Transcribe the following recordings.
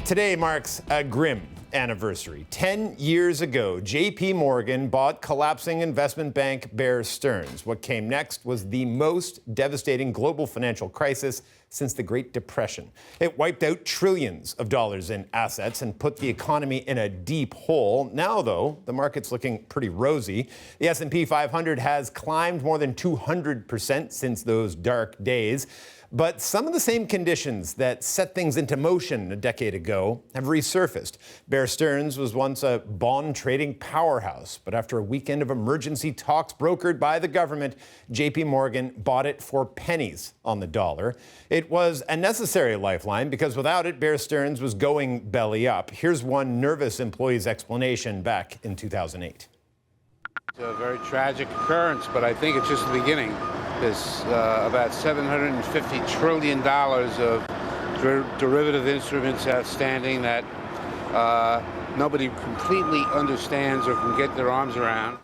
Today marks a grim anniversary. 10 years ago, JPMorgan bought collapsing investment bank Bear Stearns. What came next was the most devastating global financial crisis since the Great Depression. It wiped out trillions of dollars in assets and put the economy in a deep hole. Now, though, the market's looking pretty rosy. The S&P 500 has climbed more than 200% since those dark days. But some of the same conditions that set things into motion a decade ago have resurfaced. Bear Stearns was once a bond trading powerhouse, but after a weekend of emergency talks brokered by the government, JPMorgan bought it for pennies on the dollar. It was a necessary lifeline because without it, Bear Stearns was going belly up. Here's one nervous employee's explanation back in 2008. It's a very tragic occurrence, but I think it's just the beginning. There's about $750 trillion of derivative instruments outstanding that nobody completely understands or can get their arms around.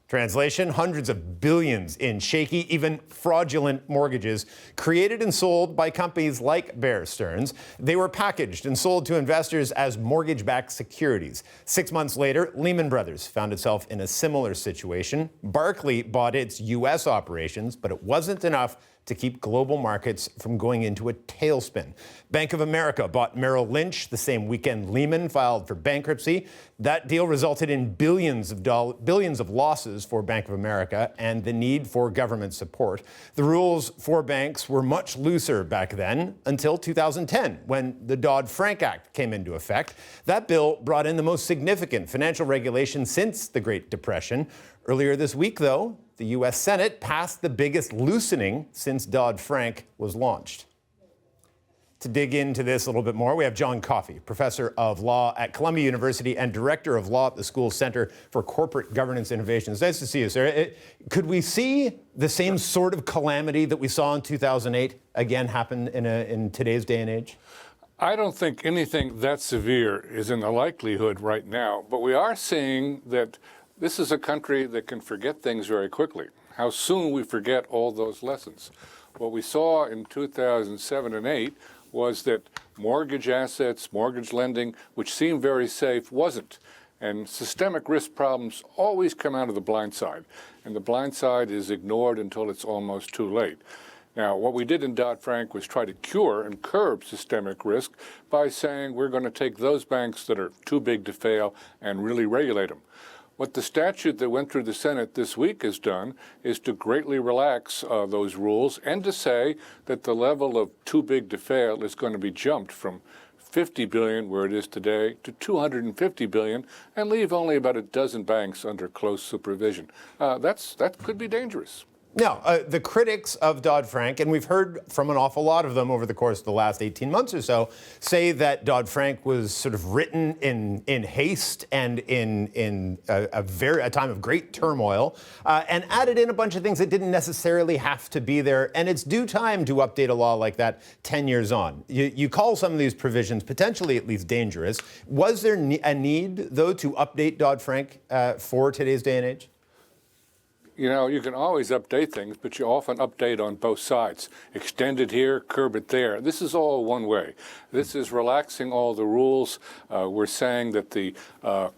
Translation, hundreds of billions in shaky, even fraudulent mortgages created and sold by companies like Bear Stearns. They were packaged and sold to investors as mortgage-backed securities. 6 months later, Lehman Brothers found itself in a similar situation. Barclays bought its U.S. operations, but it wasn't enough to keep global markets from going into a tailspin. Bank of America bought Merrill Lynch the same weekend Lehman filed for bankruptcy. That deal resulted in billions of losses for Bank of America and the need for government support. The rules for banks were much looser back then until 2010, when the Dodd-Frank Act came into effect. That bill brought in the most significant financial regulation since the Great Depression. Earlier this week, though, the U.S. Senate passed the biggest loosening since Dodd-Frank was launched. To dig into this a little bit more, we have John Coffey, professor of law at Columbia University and director of law at the school's Center for Corporate Governance Innovations. Nice to see you, sir. Could we see the same sort of calamity that we saw in 2008 again happen in today's day and age? I don't think anything that severe is in the likelihood right now, but we are seeing that this is a country that can forget things very quickly. How soon we forget all those lessons. What we saw in 2007 and 8 was that mortgage assets, mortgage lending, which seemed very safe, wasn't. And systemic risk problems always come out of the blind side. And the blind side is ignored until it's almost too late. Now, what we did in Dodd-Frank was try to cure and curb systemic risk by saying we're going to take those banks that are too big to fail and really regulate them. What the statute that went through the Senate this week has done is to greatly relax those rules and to say that the level of too big to fail is going to be jumped from $50 billion, where it is today, to $250 billion, and leave only about a dozen banks under close supervision. That could be dangerous. Now, the critics of Dodd-Frank, and we've heard from an awful lot of them over the course of the last 18 months or so, say that Dodd-Frank was sort of written in haste and in a time of great turmoil, and added in a bunch of things that didn't necessarily have to be there. And it's due time to update a law like that 10 years on. You call some of these provisions potentially at least dangerous. Was there a need, though, to update Dodd-Frank for today's day and age? You know, you can always update things, but you often update on both sides. Extend it here, curb it there. This is all one way. This is relaxing all the rules. We're saying that the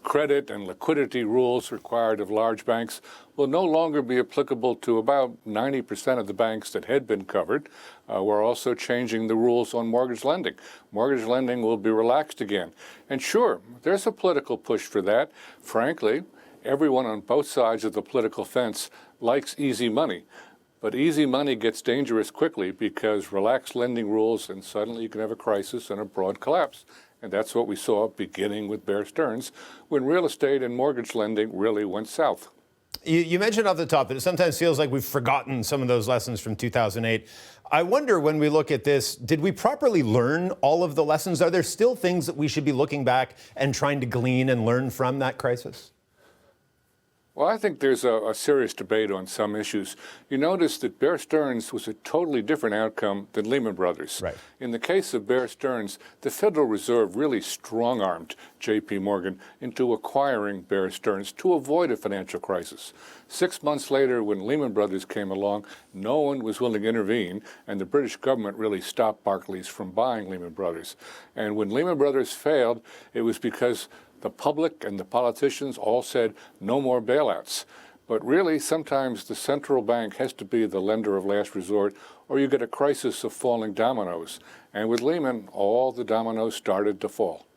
credit and liquidity rules required of large banks will no longer be applicable to about 90% of the banks that had been covered. We're also changing the rules on mortgage lending. Mortgage lending will be relaxed again. And sure, there's a political push for that. Frankly, everyone on both sides of the political fence likes easy money. But easy money gets dangerous quickly because relaxed lending rules, and suddenly you can have a crisis and a broad collapse. And that's what we saw beginning with Bear Stearns when real estate and mortgage lending really went south. You mentioned off the top that it sometimes feels like we've forgotten some of those lessons from 2008. I wonder, when we look at this, did we properly learn all of the lessons? Are there still things that we should be looking back and trying to glean and learn from that crisis? Well, I think there's a serious debate on some issues. You notice that Bear Stearns was a totally different outcome than Lehman Brothers. Right. In the case of Bear Stearns, the Federal Reserve really strong-armed JPMorgan into acquiring Bear Stearns to avoid a financial crisis. 6 months later, when Lehman Brothers came along, no one was willing to intervene, and the British government really stopped Barclays from buying Lehman Brothers. And when Lehman Brothers failed, it was because the public and the politicians all said no more bailouts. But really, sometimes the central bank has to be the lender of last resort, or you get a crisis of falling dominoes. And with Lehman, all the dominoes started to fall.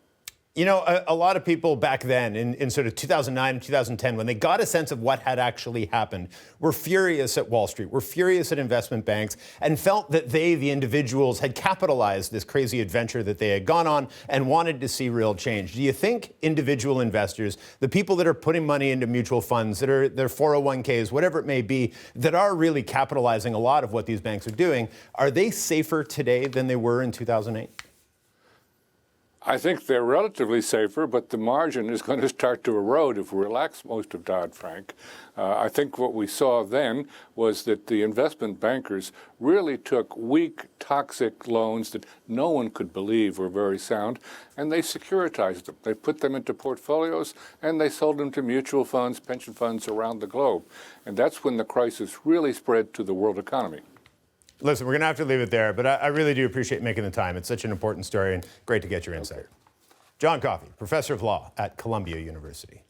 You know, a lot of people back then in sort of 2009 and 2010, when they got a sense of what had actually happened, were furious at Wall Street, were furious at investment banks, and felt that they, the individuals, had capitalized this crazy adventure that they had gone on and wanted to see real change. Do you think individual investors, the people that are putting money into mutual funds, that are their 401ks, whatever it may be, that are really capitalizing a lot of what these banks are doing, are they safer today than they were in 2008? I think they're relatively safer, but the margin is going to start to erode if we relax most of Dodd-Frank. I think what we saw then was that the investment bankers really took weak, toxic loans that no one could believe were very sound, and they securitized them. They put them into portfolios, and they sold them to mutual funds, pension funds around the globe. And that's when the crisis really spread to the world economy. Listen, we're going to have to leave it there, but I really do appreciate making the time. It's such an important story and great to get your insight. Okay. John Coffey, professor of law at Columbia University.